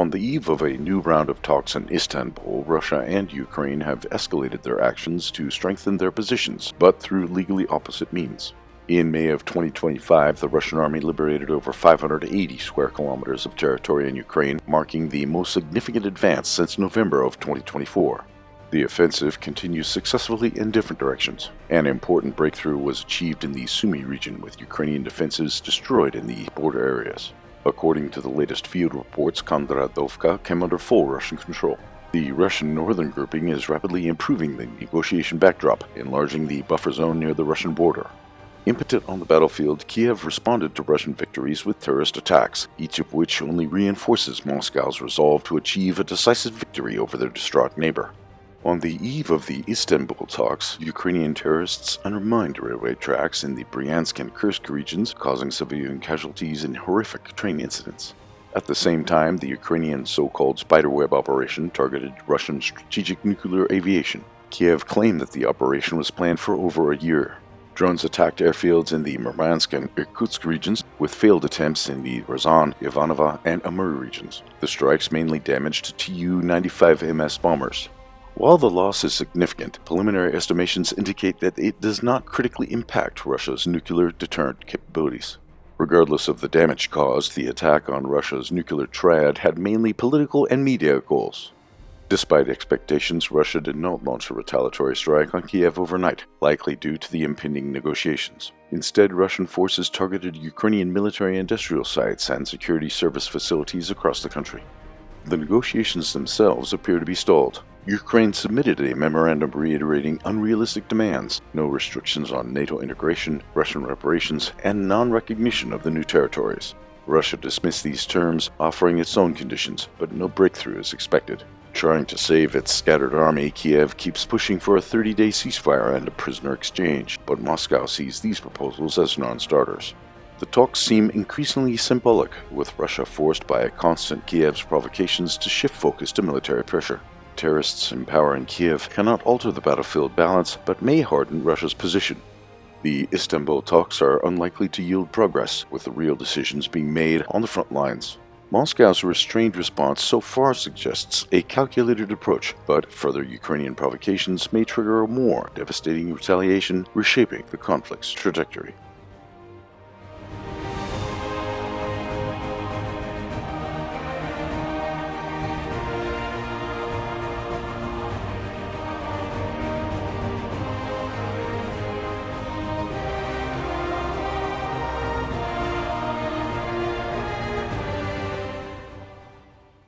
On the eve of a new round of talks in Istanbul, Russia and Ukraine have escalated their actions to strengthen their positions, but through legally opposite means. In May of 2025, the Russian army liberated over 580 square kilometers of territory in Ukraine, marking the most significant advance since November of 2024. The offensive continues successfully in different directions. An important breakthrough was achieved in the Sumy region, with Ukrainian defenses destroyed in the border areas. According to the latest field reports, Kondratowka came under full Russian control. The Russian northern grouping is rapidly improving the negotiation backdrop, enlarging the buffer zone near the Russian border. Impotent on the battlefield, Kiev responded to Russian victories with terrorist attacks, each of which only reinforces Moscow's resolve to achieve a decisive victory over their distraught neighbor. On the eve of the Istanbul talks, Ukrainian terrorists undermined railway tracks in the Bryansk and Kursk regions, causing civilian casualties in horrific train incidents. At the same time, the Ukrainian so-called spiderweb operation targeted Russian strategic nuclear aviation. Kiev claimed that the operation was planned for over a year. Drones attacked airfields in the Murmansk and Irkutsk regions, with failed attempts in the Ryazan, Ivanovo, and Amur regions. The strikes mainly damaged Tu-95 MS bombers. While the loss is significant, preliminary estimations indicate that it does not critically impact Russia's nuclear deterrent capabilities. Regardless of the damage caused, the attack on Russia's nuclear triad had mainly political and media goals. Despite expectations, Russia did not launch a retaliatory strike on Kiev overnight, likely due to the impending negotiations. Instead, Russian forces targeted Ukrainian military-industrial sites and security service facilities across the country. The negotiations themselves appear to be stalled. Ukraine submitted a memorandum reiterating unrealistic demands, no restrictions on NATO integration, Russian reparations, and non-recognition of the new territories. Russia dismissed these terms, offering its own conditions, but no breakthrough is expected. Trying to save its scattered army, Kiev keeps pushing for a 30-day ceasefire and a prisoner exchange, but Moscow sees these proposals as non-starters. The talks seem increasingly symbolic, with Russia forced by constant Kiev's provocations to shift focus to military pressure. Terrorists in power in Kiev cannot alter the battlefield balance, but may harden Russia's position. The Istanbul talks are unlikely to yield progress, with the real decisions being made on the front lines. Moscow's restrained response so far suggests a calculated approach, but further Ukrainian provocations may trigger a more devastating retaliation, reshaping the conflict's trajectory.